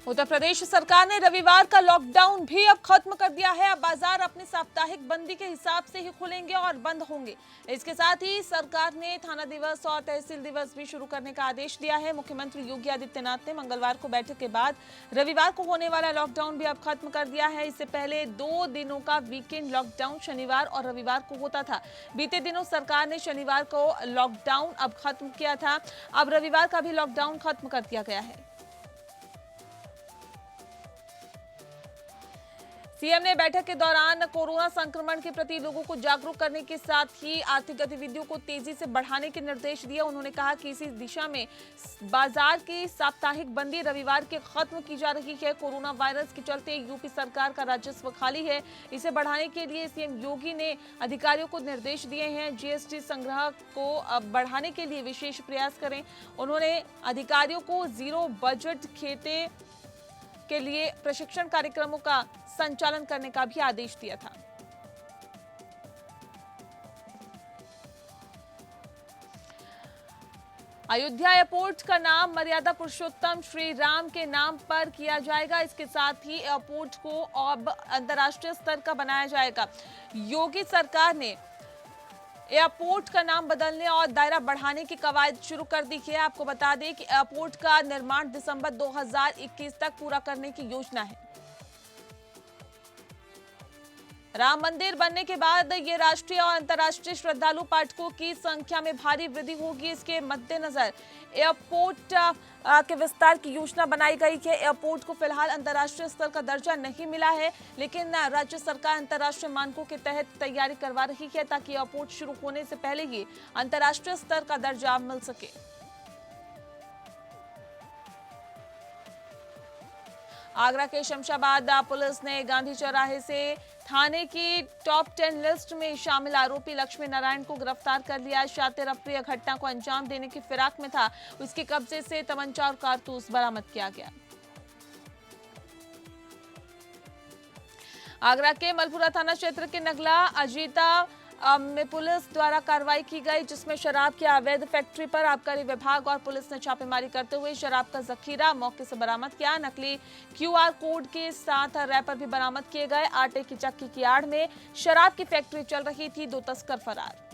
उत्तर प्रदेश सरकार ने रविवार का लॉकडाउन भी अब खत्म कर दिया है। अब बाजार अपनी साप्ताहिक बंदी के हिसाब से ही खुलेंगे और बंद होंगे। इसके साथ ही सरकार ने थाना दिवस और तहसील दिवस भी शुरू करने का आदेश दिया है। मुख्यमंत्री योगी आदित्यनाथ ने मंगलवार को बैठक के बाद रविवार को होने वाला लॉकडाउन भी अब खत्म कर दिया है। इससे पहले 2 दिनों का वीकेंड लॉकडाउन शनिवार और रविवार को होता था। बीते दिनों सरकार ने शनिवार को लॉकडाउन अब खत्म किया था। अब रविवार का भी लॉकडाउन खत्म कर दिया गया है। सीएम ने बैठक के दौरान कोरोना संक्रमण के प्रति लोगों को जागरूक करने के साथ ही आर्थिक गतिविधियों को तेजी से बढ़ाने के निर्देश दिए। उन्होंने कहा कि इसी दिशा में बाजार की साप्ताहिक बंदी रविवार के खत्म की जा रही है। कोरोना वायरस के चलते यूपी सरकार का राजस्व खाली है। इसे बढ़ाने के लिए सीएम योगी ने अधिकारियों को निर्देश दिए हैं। जीएसटी संग्रह को बढ़ाने के लिए विशेष प्रयास करें। उन्होंने अधिकारियों को जीरो बजट खेते के लिए प्रशिक्षण कार्यक्रमों का संचालन करने का भी आदेश दिया था। अयोध्या एयरपोर्ट का नाम मर्यादा पुरुषोत्तम श्री राम के नाम पर किया जाएगा। इसके साथ ही एयरपोर्ट को अब अंतर्राष्ट्रीय स्तर का बनाया जाएगा। योगी सरकार ने एयरपोर्ट का नाम बदलने और दायरा बढ़ाने की कवायद शुरू कर दी है। आपको बता दें कि एयरपोर्ट का निर्माण दिसंबर 2021 तक पूरा करने की योजना है। राम मंदिर बनने के बाद ये राष्ट्रीय और अंतर्राष्ट्रीय श्रद्धालु पर्यटकों की संख्या में भारी वृद्धि होगी। इसके मद्देनजर एयरपोर्ट के विस्तार की योजना बनाई गई है। एयरपोर्ट को फिलहाल अंतर्राष्ट्रीय स्तर का दर्जा नहीं मिला है, लेकिन राज्य सरकार अंतर्राष्ट्रीय मानकों के तहत तैयारी करवा रही है ताकि एयरपोर्ट शुरू होने से पहले ही अंतर्राष्ट्रीय स्तर का दर्जा मिल सके। आगरा के शमशाबाद पुलिस ने गांधी चौराहे से थाने की टॉप 10 लिस्ट में शामिल आरोपी लक्ष्मी नारायण को गिरफ्तार कर लिया। शातिर अप्रिय घटना को अंजाम देने की फिराक में था। उसके कब्जे से तमंचा और कारतूस बरामद किया गया। आगरा के मलपुरा थाना क्षेत्र के नगला अजीता में पुलिस द्वारा कार्रवाई की गई, जिसमें शराब की अवैध फैक्ट्री पर आबकारी विभाग और पुलिस ने छापेमारी करते हुए शराब का जखीरा मौके से बरामद किया। नकली क्यूआर कोड के साथ रैपर भी बरामद किए गए। आटे की चक्की की आड़ में शराब की फैक्ट्री चल रही थी। 2 तस्कर फरार।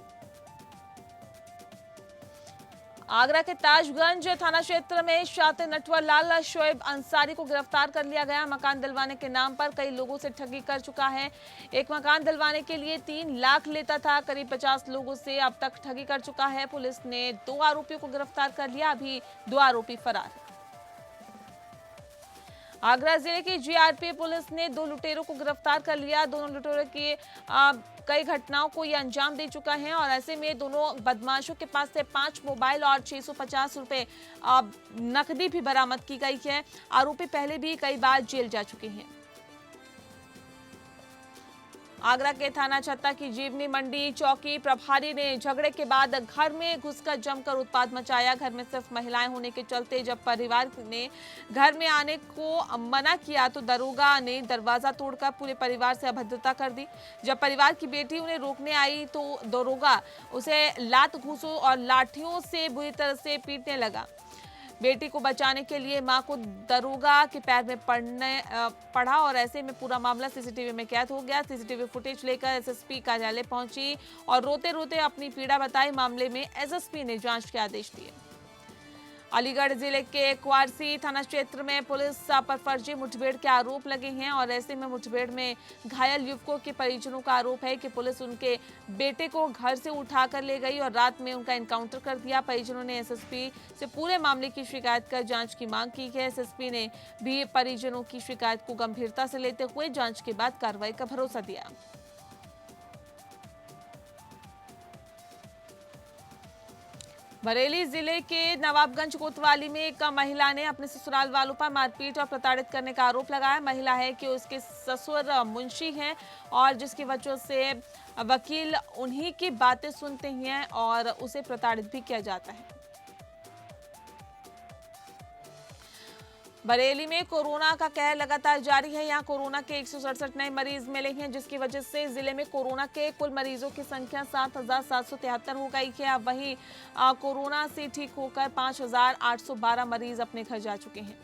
आगरा के ताजगंज थाना क्षेत्र में शातिर नटवर लाल शोएब अंसारी को गिरफ्तार कर लिया गया। मकान दिलवाने के नाम पर कई लोगों से ठगी कर चुका है। एक मकान दिलवाने के लिए 3 लाख लेता था। करीब 50 लोगों से अब तक ठगी कर चुका है। पुलिस ने 2 आरोपियों को गिरफ्तार कर लिया। अभी 2 आरोपी फरार। आगरा जिले की जीआरपी पुलिस ने 2 लुटेरों को गिरफ्तार कर लिया। दोनों लुटेरों की कई घटनाओं को ये अंजाम दे चुका है और ऐसे में दोनों बदमाशों के पास से 5 मोबाइल और 650 रुपए नकदी भी बरामद की गई है। आरोपी पहले भी कई बार जेल जा चुके हैं। आगरा के थाना छत्ता की जीवनी मंडी चौकी प्रभारी ने झगड़े के बाद घर में घुसकर जमकर उत्पात मचाया। घर में सिर्फ महिलाएं होने के चलते जब परिवार ने घर में आने को मना किया तो दरोगा ने दरवाजा तोड़कर पूरे परिवार से अभद्रता कर दी। जब परिवार की बेटी उन्हें रोकने आई तो दरोगा उसे लात घूंसों और लाठियों से बुरी तरह से पीटने लगा। बेटी को बचाने के लिए मां को दरोगा के पैर में पड़ा और ऐसे में पूरा मामला सीसीटीवी में कैद हो गया। सीसीटीवी फुटेज लेकर एसएसपी कार्यालय पहुंची और रोते रोते अपनी पीड़ा बताई। मामले में एसएसपी ने जांच के आदेश दिए। अलीगढ़ जिले के क्वारसी थाना क्षेत्र में पुलिस पर फर्जी मुठभेड़ के आरोप लगे हैं और ऐसे में मुठभेड़ में घायल युवकों के परिजनों का आरोप है कि पुलिस उनके बेटे को घर से उठाकर ले गई और रात में उनका एनकाउंटर कर दिया। परिजनों ने एसएसपी से पूरे मामले की शिकायत कर जांच की मांग की है। एसएसपी ने भी परिजनों की शिकायत को गंभीरता से लेते हुए जांच के बाद कार्रवाई का भरोसा दिया। बरेली जिले के नवाबगंज कोतवाली में एक महिला ने अपने ससुराल वालों पर मारपीट और प्रताड़ित करने का आरोप लगाया। महिला है कि उसके ससुर मुंशी हैं और जिसकी वजह से वकील उन्हीं की बातें सुनते हैं और उसे प्रताड़ित भी किया जाता है। बरेली में कोरोना का कहर लगातार जारी है। यहाँ कोरोना के 167 नए मरीज मिले हैं, जिसकी वजह से जिले में कोरोना के कुल मरीजों की संख्या 7,773 हो गई है। अब वहीं कोरोना से ठीक होकर 5,812 मरीज अपने घर जा चुके हैं।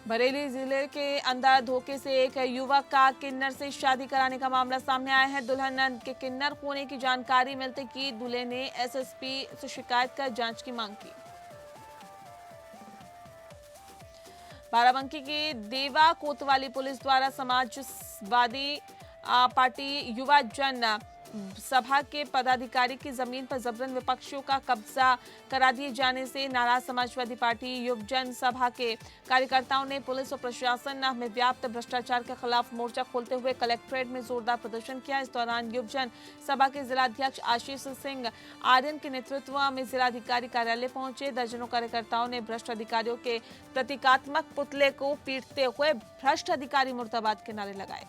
बरेली जिले के अंदर धोखे से एक युवक का किन्नर से शादी कराने का मामला सामने आया है। दुल्हन के किन्नर होने की जानकारी मिलते ही दूल्हे ने एसएसपी से शिकायत कर जांच की मांग की। बाराबंकी की देवा कोतवाली पुलिस द्वारा समाजवादी पार्टी युवा जन सभा के पदाधिकारी की जमीन पर जबरन विपक्षियों का कब्जा करा दिए जाने से नाराज समाजवादी पार्टी युवजन सभा के कार्यकर्ताओं ने पुलिस और प्रशासन में व्याप्त भ्रष्टाचार के खिलाफ मोर्चा खोलते हुए कलेक्ट्रेट में जोरदार प्रदर्शन किया। इस दौरान युवजन सभा के जिलाध्यक्ष आशीष सिंह आर्यन के नेतृत्व में जिलाधिकारी कार्यालय पहुंचे। दर्जनों कार्यकर्ताओं ने भ्रष्ट अधिकारियों के प्रतीकात्मक पुतले को पीटते हुए भ्रष्ट अधिकारी मुर्दाबाद के नारे लगाए।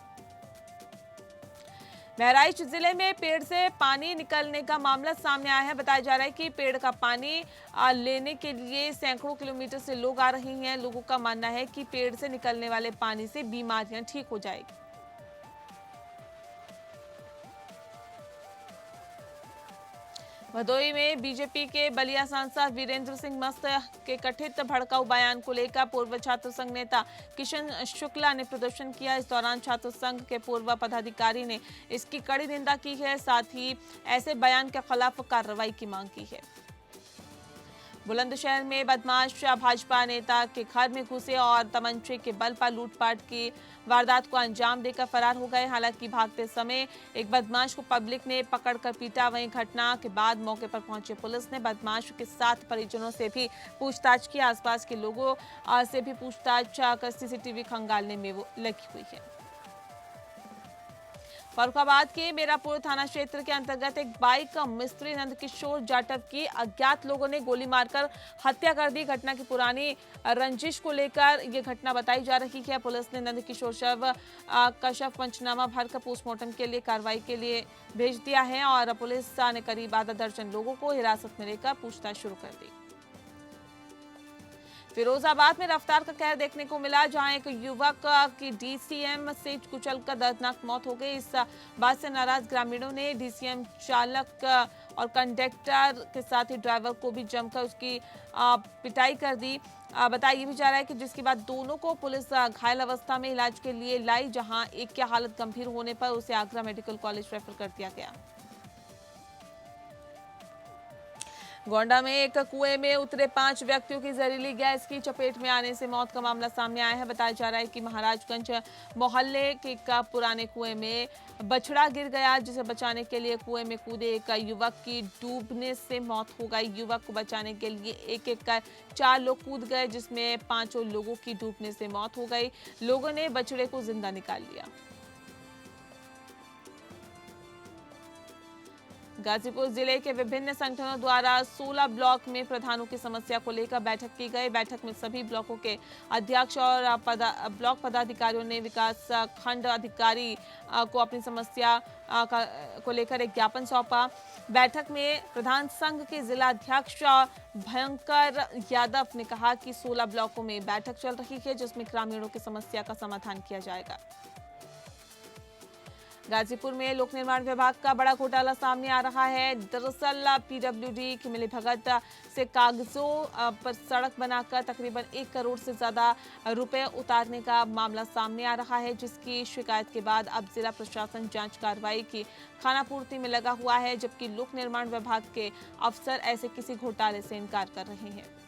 बहराइच जिले में पेड़ से पानी निकलने का मामला सामने आया है। बताया जा रहा है कि पेड़ का पानी लेने के लिए सैकड़ों किलोमीटर से लोग आ रहे हैं। लोगों का मानना है कि पेड़ से निकलने वाले पानी से बीमारियां ठीक हो जाएगी। भदोही में बीजेपी के बलिया सांसद वीरेंद्र सिंह मस्त के कथित भड़काऊ बयान को लेकर पूर्व छात्र संघ नेता किशन शुक्ला ने प्रदर्शन किया। इस दौरान छात्र संघ के पूर्व पदाधिकारी ने इसकी कड़ी निंदा की है, साथ ही ऐसे बयान के खिलाफ कार्रवाई की मांग की है। बुलंदशहर में बदमाश भाजपा नेता के घर में घुसे और तमंचे के बल पर लूटपाट की वारदात को अंजाम देकर फरार हो गए। हालांकि भागते समय एक बदमाश को पब्लिक ने पकड़कर पीटा। वहीं घटना के बाद मौके पर पहुंची पुलिस ने बदमाश के साथ परिजनों से भी पूछताछ की। आसपास के लोगों से भी पूछताछ कर सीसीटीवी खंगालने में वो लगी हुई है। फर्रुखाबाद के मेरापुर थाना क्षेत्र के अंतर्गत एक बाइक मिस्त्री नंदकिशोर जाटव की अज्ञात लोगों ने गोली मारकर हत्या कर दी। घटना की पुरानी रंजिश को लेकर यह घटना बताई जा रही है। पुलिस ने नंदकिशोर शव का शव पंचनामा भरकर पोस्टमार्टम के लिए कार्रवाई के लिए भेज दिया है और पुलिस ने करीब आधा दर्जन लोगों को हिरासत में लेकर पूछताछ शुरू कर दी। फिरोजाबाद में रफ्तार का कहर देखने को मिला, जहां एक युवक की डीसीएम से कुचलकर दर्दनाक मौत हो गई। इस बात से नाराज ग्रामीणों ने डीसीएम चालक और कंडक्टर के साथ ही ड्राइवर को भी जमकर उसकी पिटाई कर दी। बताया भी जा रहा है कि जिसके बाद दोनों को पुलिस घायल अवस्था में इलाज के लिए लाई, जहां एक की हालत गंभीर होने पर उसे आगरा मेडिकल कॉलेज रेफर कर दिया गया। गोंडा में एक कुएं में उतरे 5 व्यक्तियों की जहरीली गैस की चपेट में आने से मौत का मामला सामने आया है। बताया जा रहा है कि महाराजगंज मोहल्ले के पुराने कुएं में बछड़ा गिर गया, जिसे बचाने के लिए कुएं में कूदे एक युवक की डूबने से मौत हो गई। युवक को बचाने के लिए एक कर 4 लोग कूद गए, जिसमें 5 लोगों की डूबने से मौत हो गई। लोगों ने बछड़े को जिंदा निकाल लिया। गाजीपुर जिले के विभिन्न संगठनों द्वारा 16 ब्लॉक में प्रधानों की समस्या को लेकर बैठक की गई। बैठक में सभी ब्लॉकों के अध्यक्ष और ब्लॉक पदाधिकारियों ने विकास खंड अधिकारी को अपनी समस्या को लेकर एक ज्ञापन सौंपा। बैठक में प्रधान संघ के जिलाध्यक्ष भयंकर यादव ने कहा कि 16 ब्लॉकों में बैठक चल रही है, जिसमें ग्रामीणों की समस्या का समाधान किया जाएगा। गाजीपुर में लोक निर्माण विभाग का बड़ा घोटाला सामने आ रहा है। दरअसल पीडब्ल्यूडी की मिलीभगत से कागजों पर सड़क बनाकर तकरीबन 1 करोड़ से ज्यादा रुपए उतारने का मामला सामने आ रहा है, जिसकी शिकायत के बाद अब जिला प्रशासन जांच कार्रवाई की खानापूर्ति में लगा हुआ है, जबकि लोक निर्माण विभाग के अफसर ऐसे किसी घोटाले से इनकार कर रहे हैं।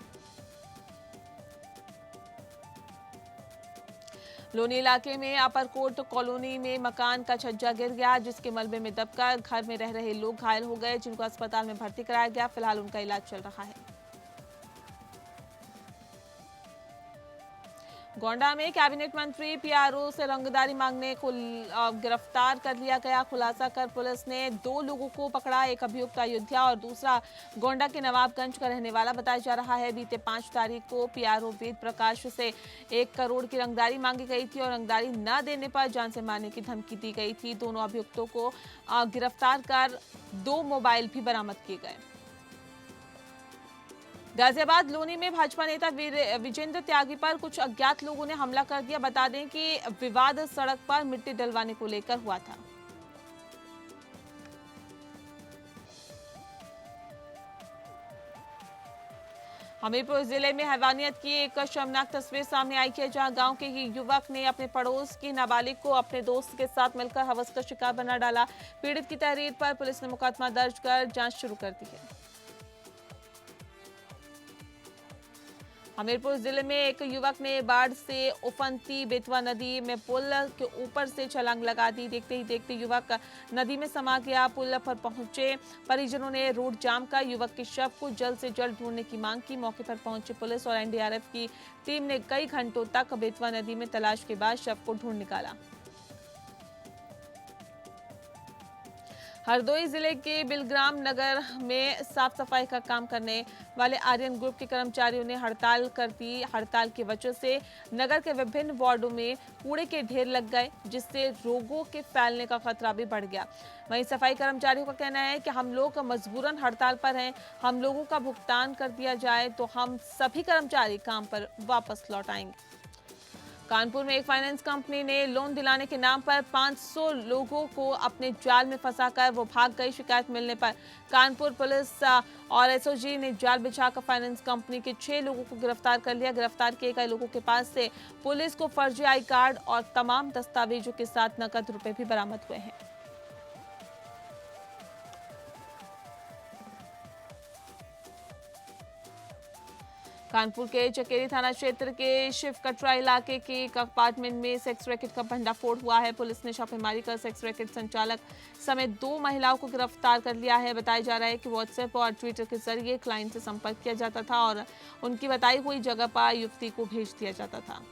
लोनी इलाके में अपरकोट कॉलोनी में मकान का छज्जा गिर गया, जिसके मलबे में दबकर घर में रह रहे लोग घायल हो गए, जिनको अस्पताल में भर्ती कराया गया। फिलहाल उनका इलाज चल रहा है। गोंडा में कैबिनेट मंत्री पीआरओ से रंगदारी मांगने को गिरफ्तार कर लिया गया। खुलासा कर पुलिस ने 2 लोगों को पकड़ा, एक अभियुक्त अयोध्या और दूसरा गोंडा के नवाबगंज का रहने वाला बताया जा रहा है। बीते 5 तारीख को पीआरओ वेद प्रकाश से 1 करोड़ की रंगदारी मांगी गई थी और रंगदारी न देने पर जान से मारने की धमकी दी गई थी। दोनों अभियुक्तों को गिरफ्तार कर 2 मोबाइल भी बरामद किए गए। गाजियाबाद लोनी में भाजपा नेता विजेंद्र त्यागी पर कुछ अज्ञात लोगों ने हमला कर दिया। बता दें कि विवाद सड़क पर मिट्टी डलवाने को लेकर हुआ था। हमीरपुर जिले में हैवानियत की एक शर्मनाक तस्वीर सामने आई है, जहां गांव के ही युवक ने अपने पड़ोस की नाबालिग को अपने दोस्त के साथ मिलकर हवस का शिकार बना डाला। पीड़ित की तहरीर पर पुलिस ने मुकदमा दर्ज कर जांच शुरू कर दी है। हमीरपुर जिले में एक युवक ने बाढ़ से उफनती बेतवा नदी में पुल के ऊपर से छलांग लगा दी। देखते ही देखते युवक नदी में समा गया। पुल पर पहुंचे परिजनों ने रोड जाम कर युवक के शव को जल्द से जल्द ढूंढने की मांग की। मौके पर पहुंची पुलिस और एनडीआरएफ की टीम ने कई घंटों तक बेतवा नदी में तलाश के बाद शव को ढूंढ निकाला। हरदोई जिले के बिलग्राम नगर में साफ सफाई का काम करने वाले आर्यन ग्रुप के कर्मचारियों ने हड़ताल कर दी। हड़ताल की वजह से नगर के विभिन्न वार्डों में कूड़े के ढेर लग गए, जिससे रोगों के फैलने का खतरा भी बढ़ गया। वहीं सफाई कर्मचारियों का कहना है कि हम लोग मजबूरन हड़ताल पर हैं, हम लोगों का भुगतान कर दिया जाए तो हम सभी कर्मचारी काम पर वापस लौट आएंगे। कानपुर में एक फाइनेंस कंपनी ने लोन दिलाने के नाम पर 500 लोगों को अपने जाल में फंसाकर वो भाग गई। शिकायत मिलने पर कानपुर पुलिस और एसओजी ने जाल बिछाकर फाइनेंस कंपनी के 6 लोगों को गिरफ्तार कर लिया। गिरफ्तार किए गए लोगों के पास से पुलिस को फर्जी आई कार्ड और तमाम दस्तावेजों के साथ नकद रुपए भी बरामद हुए हैं। कानपुर के चकेरी थाना क्षेत्र के शिव कटरा इलाके के एक अपार्टमेंट में सेक्स रैकेट का भंडाफोड़ हुआ है। पुलिस ने छापेमारी कर सेक्स रैकेट संचालक समेत 2 महिलाओं को गिरफ्तार कर लिया है। बताया जा रहा है कि व्हाट्सएप और ट्विटर के जरिए क्लाइंट से संपर्क किया जाता था और उनकी बताई हुई जगह पर युवती को भेज दिया जाता था।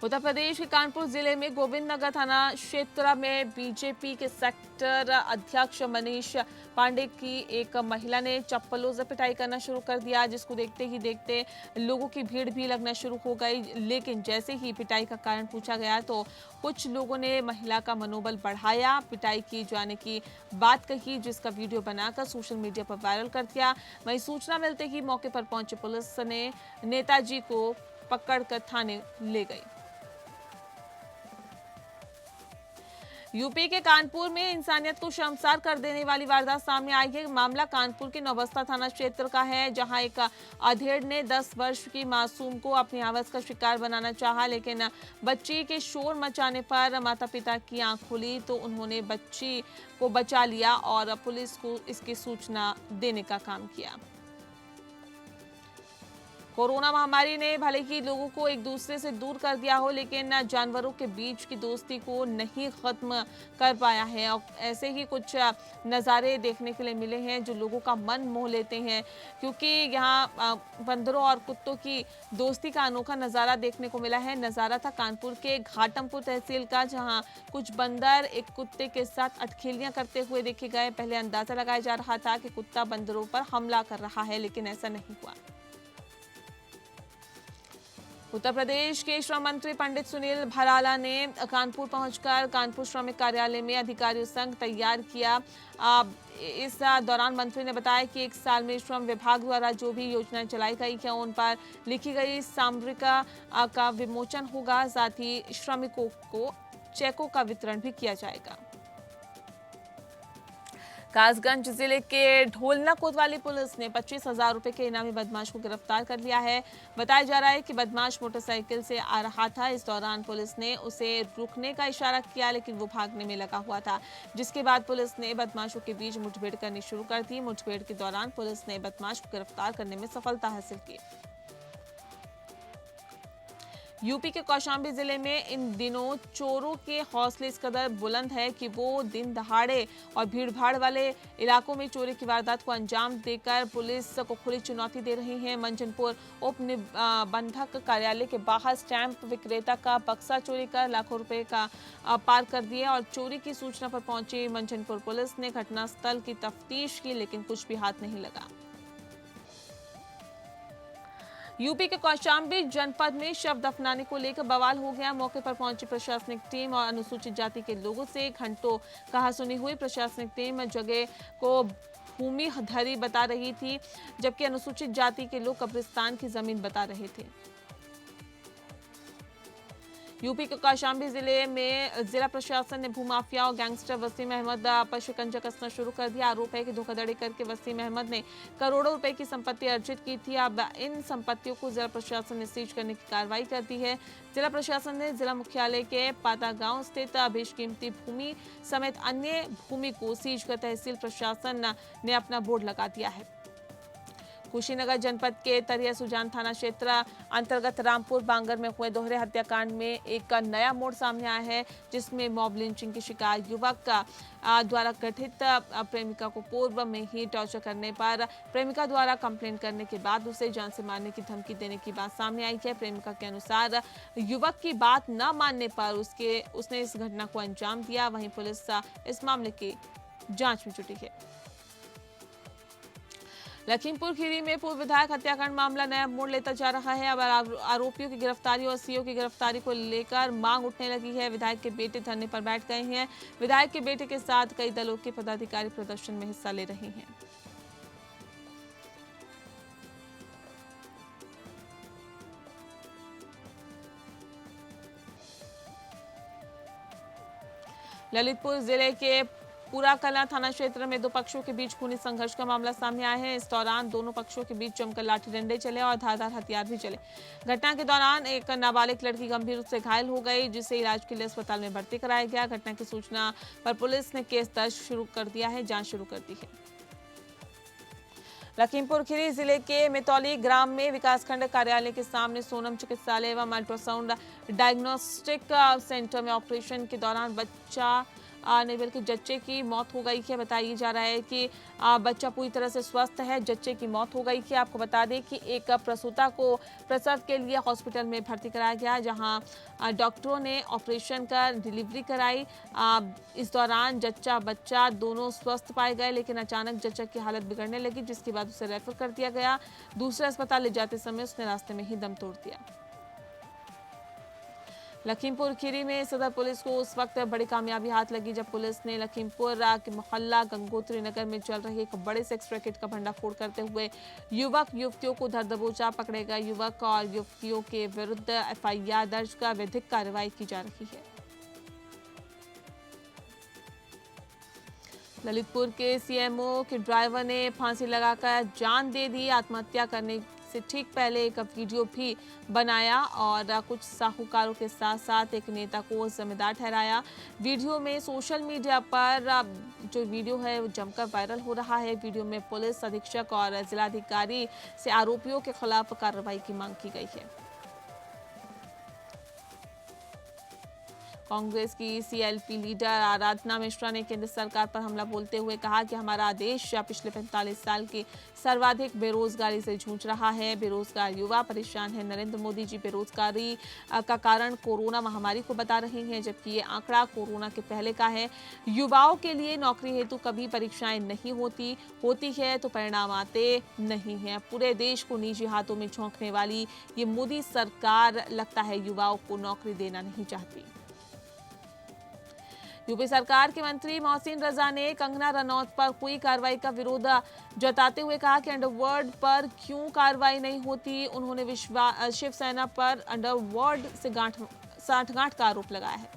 उत्तर प्रदेश के कानपुर जिले में गोविंद नगर थाना क्षेत्र में बीजेपी के सेक्टर अध्यक्ष मनीष पांडे की एक महिला ने चप्पलों से पिटाई करना शुरू कर दिया, जिसको देखते ही देखते लोगों की भीड़ भी लगना शुरू हो गई। लेकिन जैसे ही पिटाई का कारण पूछा गया तो कुछ लोगों ने महिला का मनोबल बढ़ाया, पिटाई की जाने की बात कही, जिसका वीडियो बनाकर सोशल मीडिया पर वायरल कर दिया। वहीं सूचना मिलते ही मौके पर पहुंचे पुलिस ने नेताजी को पकड़कर थाने ले गई। यूपी के कानपुर में इंसानियत को शर्मसार कर देने वाली वारदात सामने आई है। मामला कानपुर के नौबस्ता थाना क्षेत्र का है, जहां एक अधेड़ ने 10 वर्ष की मासूम को अपनी हवस का शिकार बनाना चाहा, लेकिन बच्ची के शोर मचाने पर माता पिता की आंख खुली तो उन्होंने बच्ची को बचा लिया और पुलिस को इसकी सूचना देने का काम किया। कोरोना महामारी ने भले ही लोगों को एक दूसरे से दूर कर दिया हो, लेकिन जानवरों के बीच की दोस्ती को नहीं खत्म कर पाया है। और ऐसे ही कुछ नज़ारे देखने के लिए मिले हैं जो लोगों का मन मोह लेते हैं, क्योंकि यहाँ बंदरों और कुत्तों की दोस्ती का अनोखा नज़ारा देखने को मिला है। नज़ारा था कानपुर के घाटमपुर तहसील का, जहाँ कुछ बंदर एक कुत्ते के साथ अटखेलियां करते हुए देखे गए। पहले अंदाजा लगाया जा रहा था कि कुत्ता बंदरों पर हमला कर रहा है, लेकिन ऐसा नहीं हुआ। उत्तर प्रदेश के श्रम मंत्री पंडित सुनील भराला ने कानपुर पहुंचकर कानपुर श्रमिक कार्यालय में अधिकारियों संघ तैयार किया। इस दौरान मंत्री ने बताया कि 1 साल में श्रम विभाग द्वारा जो भी योजनाएं चलाई गई हैं उन पर लिखी गई सामरिका का विमोचन होगा। साथ ही श्रमिकों को चेकों का वितरण भी किया जाएगा। कासगंज जिले के ढोलना कोतवाली पुलिस ने 25,000 रुपए के इनामी बदमाश को गिरफ्तार कर लिया है। बताया जा रहा है कि बदमाश मोटरसाइकिल से आ रहा था। इस दौरान पुलिस ने उसे रुकने का इशारा किया, लेकिन वो भागने में लगा हुआ था, जिसके बाद पुलिस ने बदमाशों के बीच मुठभेड़ करनी शुरू कर दी। मुठभेड़ के दौरान पुलिस ने बदमाश को गिरफ्तार करने में सफलता हासिल की। यूपी के कौशाम्बी जिले में इन दिनों चोरों के हौसले इस कदर बुलंद है कि वो दिन दहाड़े और भीड़भाड़ वाले इलाकों में चोरी की वारदात को अंजाम देकर पुलिस को खुली चुनौती दे रहे हैं। मंजनपुर उप निबंधक कार्यालय के बाहर स्टैंप विक्रेता का बक्सा चोरी कर लाखों रुपए का पार कर दिए और चोरी की सूचना पर पहुंची मंजनपुर पुलिस ने घटनास्थल की तफ्तीश की, लेकिन कुछ भी हाथ नहीं लगा। यूपी के कौशाम्बी जनपद में शव दफनाने को लेकर बवाल हो गया। मौके पर पहुंची प्रशासनिक टीम और अनुसूचित जाति के लोगों से घंटों कहासुनी हुई। प्रशासनिक टीम जगह को भूमि धरी बता रही थी, जबकि अनुसूचित जाति के लोग कब्रिस्तान की जमीन बता रहे थे। यूपी के कौशाम्बी जिले में जिला प्रशासन ने भूमाफिया और गैंगस्टर वसीम अहमद पर शिकंजा कसना शुरू कर दिया। आरोप है कि धोखाधड़ी करके वसीम अहमद ने करोड़ों रुपए की संपत्ति अर्जित की थी। अब इन संपत्तियों को जिला प्रशासन ने सीज करने की कार्रवाई कर दी है। जिला प्रशासन ने जिला मुख्यालय के पातागांव स्थित बेशकीमती भूमि समेत अन्य भूमि को सीज कर तहसील प्रशासन ने अपना बोर्ड लगा दिया है। कुशीनगर जनपद के तरिया सुजान थाना क्षेत्र अंतर्गत रामपुर बांगर में हुए दोहरे हत्याकांड में एक नया मोड़ सामने आया है, जिसमें मॉब लिंचिंग की शिकायत युवक द्वारा गठित प्रेमिका को पूर्व में ही टॉर्चर करने पर प्रेमिका द्वारा कंप्लेन करने के बाद उसे जान से मारने की धमकी देने की बात सामने आई है। प्रेमिका के अनुसार युवक की बात न मानने पर उसने इस घटना को अंजाम दिया। वहीं पुलिस इस मामले की जांच में जुटी है। लखीमपुर खीरी में पूर्व विधायक हत्याकांड मामला नया मोड़ लेता जा रहा है। अब आरोपियों की गिरफ्तारी और सीओ की गिरफ्तारी को लेकर मांग उठने लगी है। विधायक के बेटे धरने पर बैठ गए हैं। विधायक के बेटे के साथ कई दलों के पदाधिकारी प्रदर्शन में हिस्सा ले रहे हैं। ललितपुर जिले के पूरा कला थाना क्षेत्र में दो पक्षों के बीच खूनी संघर्ष का मामला सामने आया है। इस दौरान दोनों पक्षों के बीच जमकर लाठी डंडे चले और धारदार हथियार भी चले। घटना के दौरान एक नाबालिग लड़की गंभीर रूप से घायल हो गई, जिसे इलाज के लिए अस्पताल में भर्ती कराया गया। घटना की सूचना पर पुलिस ने केस दर्ज शुरू कर दिया है, जांच शुरू कर दी है। लखीमपुर खीरी जिले के मितौली ग्राम में विकासखंड कार्यालय के सामने सोनम चिकित्सालय एवं अल्ट्रासाउंड डायग्नोस्टिक सेंटर में ऑपरेशन के दौरान बच्चा नेवल के जच्चे की मौत हो गई है। बताया जा रहा है कि बच्चा पूरी तरह से स्वस्थ है, जच्चे की मौत हो गई है। आपको बता दें कि एक प्रसूता को प्रसव के लिए हॉस्पिटल में भर्ती कराया गया, जहां डॉक्टरों ने ऑपरेशन कर डिलीवरी कराई। इस दौरान जच्चा बच्चा दोनों स्वस्थ पाए गए, लेकिन अचानक जच्चा की हालत बिगड़ने लगी, जिसके बाद उसे रेफर कर दिया गया। दूसरे अस्पताल ले जाते समय उसने रास्ते में ही दम तोड़ दिया। लखीमपुर खीरी में सदर पुलिस को उस वक्त बड़ी कामयाबी हाथ लगी जब पुलिस ने लखीमपुर के मोहल्ला गंगोत्री नगर में चल रही एक बड़े सेक्स रैकेट का भंडाफोड़ करते हुए युवक युवतियों को धर दबोचा। पकड़े गए युवक और युवतियों के विरुद्ध एफआईआर दर्ज कर विधिक कार्रवाई की जा रही है। ललितपुर के सीएमओ के ड्राइवर ने फांसी लगाकर जान दे दी। आत्महत्या करने से ठीक पहले एक वीडियो भी बनाया और कुछ साहूकारों के साथ साथ एक नेता को जिम्मेदार ठहराया। वीडियो में सोशल मीडिया पर जो वीडियो है वो जमकर वायरल हो रहा है। वीडियो में पुलिस अधीक्षक और जिलाधिकारी से आरोपियों के खिलाफ कार्रवाई की मांग की गई है। कांग्रेस की सीएलपी लीडर आराधना मिश्रा ने केंद्र सरकार पर हमला बोलते हुए कहा कि हमारा देश पिछले 45 साल की सर्वाधिक बेरोजगारी से जूझ रहा है। बेरोजगार युवा परेशान है। नरेंद्र मोदी जी बेरोजगारी का कारण कोरोना महामारी को बता रहे हैं, जबकि ये आंकड़ा कोरोना के पहले का है। युवाओं के लिए नौकरी हेतु कभी परीक्षाएं नहीं होती है तो परिणाम आते नहीं है। पूरे देश को निजी हाथों में झोंकने वाली ये मोदी सरकार लगता है युवाओं को नौकरी देना नहीं चाहती। यूपी सरकार के मंत्री मोहसिन रजा ने कंगना रनौत पर हुई कार्रवाई का विरोध जताते हुए कहा कि अंडरवर्ल्ड पर क्यों कार्रवाई नहीं होती। उन्होंने शिवसेना पर अंडरवर्ल्ड से साठगांठ का आरोप लगाया है।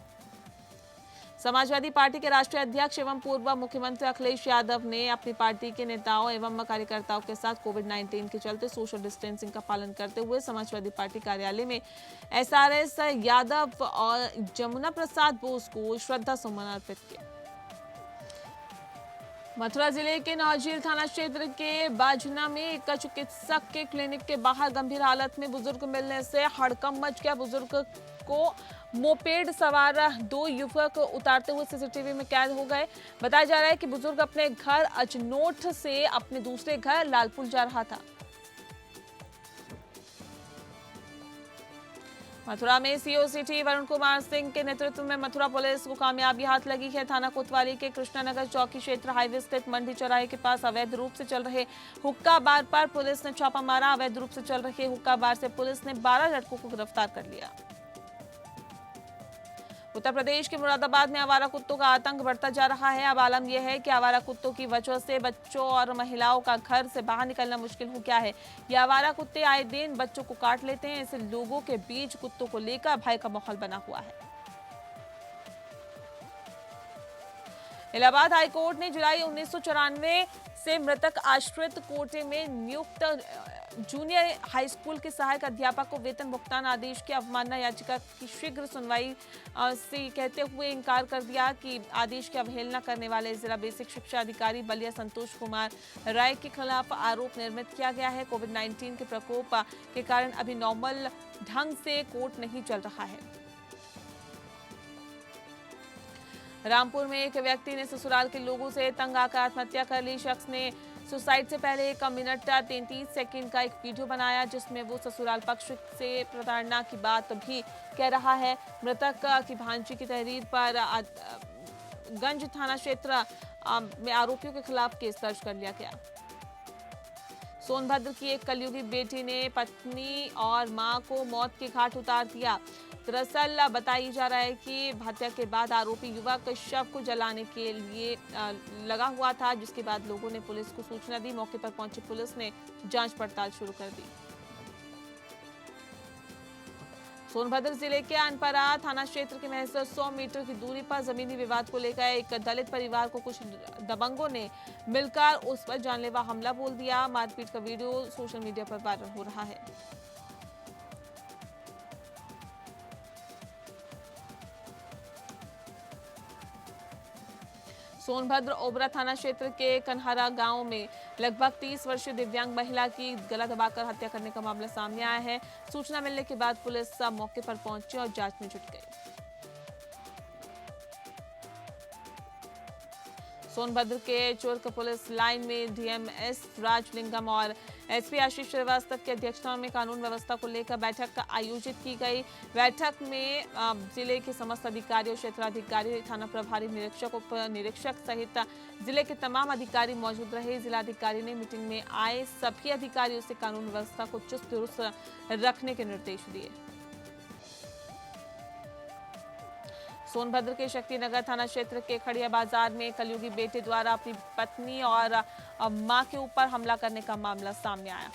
समाजवादी पार्टी के राष्ट्रीय अध्यक्ष एवं पूर्व मुख्यमंत्री अखिलेश यादव ने अपनी पार्टी के नेताओं एवं कार्यकर्ताओं के साथ कोविड-19 के चलते सोशल डिस्टेंसिंग का पालन करते हुए समाजवादी पार्टी कार्यालय में एसआरएस यादव और जमुना प्रसाद बोस को श्रद्धा सुमन अर्पित किए। मथुरा जिले के नौझील थाना क्षेत्र के बाजना में एक चिकित्सक के क्लिनिक के बाहर गंभीर हालत में बुजुर्ग मिलने से हड़कंप मच गया। बुजुर्ग को मोपेड सवार दो युवक उतारते हुए सीसीटीवी में कैद हो गए। बताया जा रहा है कि बुजुर्ग अपने घर अजनोट से अपने दूसरे घर लालपुर जा रहा था। मथुरा में सीओ सिटी वरुण कुमार सिंह के नेतृत्व में मथुरा पुलिस को कामयाबी हाथ लगी है। थाना कोतवाली के कृष्णानगर चौकी क्षेत्र हाईवे स्थित मंडी चौराहे के पास अवैध रूप से चल रहे हुक्का बार पर पुलिस ने छापा मारा। अवैध रूप से चल रहे हुक्का बार से पुलिस ने 12 लड़कों को गिरफ्तार कर लिया। उत्तर प्रदेश के मुरादाबाद में आवारा कुत्तों का आतंक बढ़ता जा रहा है। अब आलम यह है कि आवारा कुत्तों की वजह से बच्चों और महिलाओं का घर से बाहर निकलना मुश्किल हो गया है। ये आवारा कुत्ते आए दिन बच्चों को काट लेते हैं, इससे लोगों के बीच कुत्तों को लेकर भय का माहौल बना हुआ है। इलाहाबाद हाईकोर्ट ने जुलाई 1994 से मृतक आश्रित कोटे में नियुक्त जूनियर हाई स्कूल के सहायक अध्यापक को वेतन भुगतान आदेश की अवमानना याचिका की शीघ्र सुनवाई से कहते हुए इनकार कर दिया कि आदेश की अवहेलना करने वाले जिला बेसिक शिक्षा अधिकारी बलिया संतोष कुमार राय के खिलाफ आरोप निर्मित किया गया है। कोविड-19 के प्रकोप के कारण अभी नॉर्मल ढंग से कोर्ट नहीं चल रहा है। रामपुर में एक व्यक्ति ने ससुराल के लोगों से तंग आकर आत्महत्या कर ली। शख्स ने सुसाइड से पहले 1 मिनट 33 सेकंड का एक वीडियो बनाया जिसमें वो ससुराल पक्ष से प्रताड़ना की बात भी कह रहा है। मृतक की भांजी की तहरीर पर गंज थाना क्षेत्र में आरोपियों के खिलाफ केस दर्ज कर लिया गया। सोनभद्र की एक कलयुगी बेटी ने पत्नी और मां को मौत के घाट उतार दिया। दरअसल बताई जा रहा है कि हत्या के बाद आरोपी युवक शव को जलाने के लिए लगा हुआ था, जिसके बाद लोगों ने पुलिस को सूचना दी। मौके पर पहुंची पुलिस ने जांच पड़ताल शुरू कर दी। सोनभद्र जिले के अनपरा थाना क्षेत्र के महज 100 मीटर की दूरी पर जमीनी विवाद को लेकर एक दलित परिवार को कुछ दबंगों ने मिलकर उस पर जानलेवा हमला बोल दिया। मारपीट का वीडियो सोशल मीडिया पर वायरल हो रहा है। सोनभद्र ओबरा थाना क्षेत्र के कन्हारा गांव में लगभग 30 वर्षीय दिव्यांग महिला की गला दबाकर हत्या करने का मामला सामने आया है। सूचना मिलने के बाद पुलिस मौके पर पहुंची और जांच में जुट गई। सोनभद्र के चुर्क पुलिस लाइन में डीएमएस राजलिंगम और एसपी आशीष श्रीवास्तव की अध्यक्षता में कानून व्यवस्था को लेकर बैठक आयोजित की गई। बैठक में जिले के समस्त अधिकारियों, क्षेत्राधिकारी, थाना प्रभारी, निरीक्षक, उप निरीक्षक सहित जिले के तमाम अधिकारी मौजूद रहे। जिलाधिकारी ने मीटिंग में आए सभी अधिकारियों से कानून व्यवस्था को चुस्त दुरुस्त रखने के निर्देश दिए। सोनभद्र के शक्तिनगर थाना क्षेत्र के खड़िया बाजार में कलयुगी बेटे द्वारा अपनी पत्नी और मां के ऊपर हमला करने का मामला सामने आया।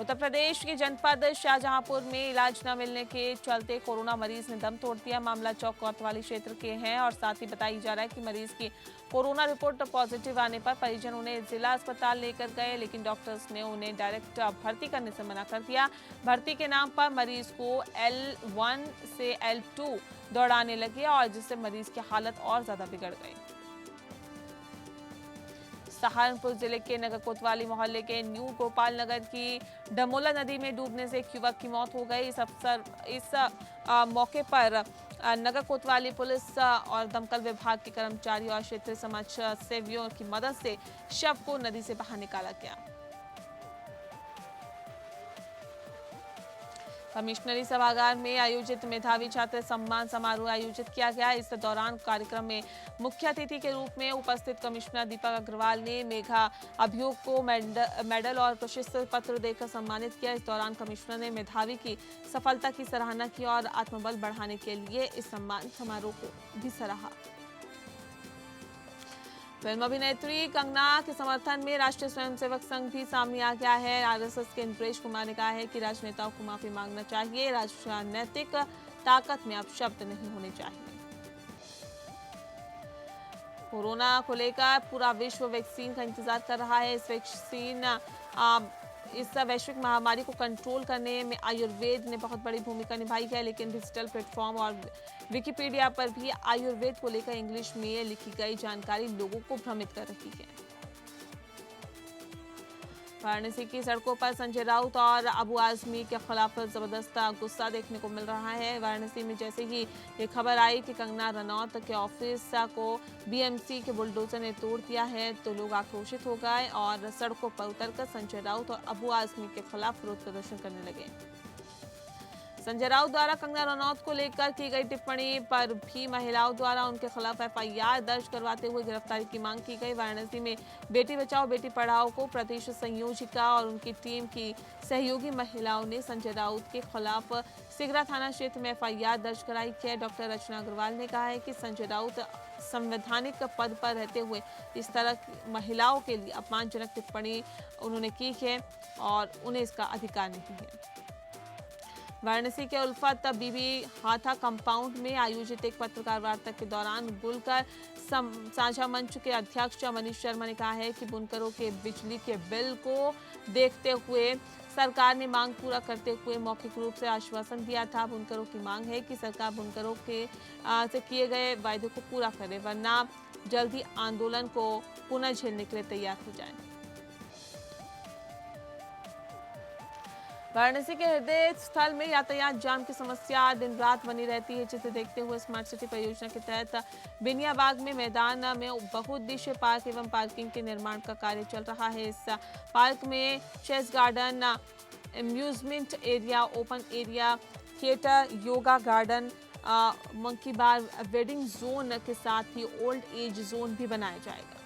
उत्तर प्रदेश के जनपद शाहजहांपुर में इलाज न मिलने के चलते कोरोना मरीज ने दम तोड़ दिया। मामला चौक कोतवाली क्षेत्र के हैं और साथ ही बताई जा रहा है कि मरीज की कोरोना रिपोर्ट पॉजिटिव आने पर परिजन उन्हें जिला अस्पताल लेकर गए, लेकिन डॉक्टर्स ने उन्हें डायरेक्ट भर्ती करने से मना कर दिया। भर्ती के नाम पर मरीज को L1 से L2 दौड़ाने लगे और जिससे मरीज की हालत और ज्यादा बिगड़ गई। सहारनपुर जिले के नगर कोतवाली मोहल्ले के न्यू गोपाल नगर की डमोला नदी में डूबने से एक युवक की मौत हो गई। इस मौके पर नगर कोतवाली पुलिस और दमकल विभाग के कर्मचारियों और क्षेत्रीय समाज सेवियों की मदद से शव को नदी से बाहर निकाला गया। कमिश्नरी सभागार में आयोजित मेधावी छात्र सम्मान समारोह आयोजित किया गया। इस दौरान कार्यक्रम में मुख्य अतिथि के रूप में उपस्थित कमिश्नर दीपक अग्रवाल ने मेघा अभियोग को मेडल और प्रशस्ति पत्र देकर सम्मानित किया। इस दौरान कमिश्नर ने मेधावी की सफलता की सराहना की और आत्मबल बढ़ाने के लिए इस सम्मान समारोह को भी सराहा। फिल्म अभिनेत्री कंगना के समर्थन में राष्ट्रीय स्वयंसेवक संघ भी सामने आ गया है। आरएसएस के इंद्रेश कुमार ने कहा है कि राजनेताओं को माफी मांगना चाहिए। राजनीतिक ताकत में अब शब्द नहीं होने चाहिए। कोरोना को लेकर पूरा विश्व वैक्सीन का इंतजार कर रहा है। इस वैश्विक महामारी को कंट्रोल करने में आयुर्वेद ने बहुत बड़ी भूमिका निभाई है, लेकिन डिजिटल प्लेटफॉर्म और विकिपीडिया पर भी आयुर्वेद को लेकर इंग्लिश में लिखी गई जानकारी लोगों को भ्रमित कर रही है। वाराणसी की सड़कों पर संजय राउत और अबू आजमी के खिलाफ जबरदस्त गुस्सा देखने को मिल रहा है। वाराणसी में जैसे ही ये खबर आई कि कंगना रनौत के ऑफिस को बीएमसी के बुलडोजर ने तोड़ दिया है, तो लोग आक्रोशित हो गए और सड़कों पर उतरकर संजय राउत और अबू आजमी के खिलाफ विरोध प्रदर्शन करने लगे। संजय राउत द्वारा कंगना रनौत को लेकर की गई टिप्पणी पर भी महिलाओं द्वारा उनके खिलाफ एफआईआर दर्ज करवाते हुए गिरफ्तारी की मांग की गई। वाराणसी में बेटी बचाओ बेटी पढ़ाओ को प्रदेश संयोजिका और उनकी टीम की सहयोगी महिलाओं ने संजय राउत के खिलाफ सिगरा थाना क्षेत्र में एफआईआर दर्ज कराई है। डॉक्टर रचना अग्रवाल ने कहा है कि संजय राउत संवैधानिक पद पर रहते हुए इस तरह की महिलाओं के लिए अपमानजनक टिप्पणी उन्होंने की है और उन्हें इसका अधिकार नहीं है। वाराणसी के उल्फत बीबी हाथा कंपाउंड में आयोजित एक पत्रकार वार्ता के दौरान बुनकर साझा मंच के अध्यक्ष मनीष शर्मा ने कहा है कि बुनकरों के बिजली के बिल को देखते हुए सरकार ने मांग पूरा करते हुए मौखिक रूप से आश्वासन दिया था। बुनकरों की मांग है कि सरकार बुनकरों के से किए गए वायदे को पूरा करे, वरना जल्द ही आंदोलन को पुनः झेलने के लिए तैयार हो जाए। वाराणसी के हृदय स्थल में यातायात जाम की समस्या दिन रात बनी रहती है, जिसे देखते हुए स्मार्ट सिटी परियोजना के तहत बिनियाबाग में मैदान में बहुउद्देशीय पार्क एवं पार्किंग के निर्माण का कार्य चल रहा है। इस पार्क में chess garden, amusement area, open area, theatre, yoga garden, monkey bar, wedding zone के साथ ही ओल्ड एज जोन भी बनाया जाएगा।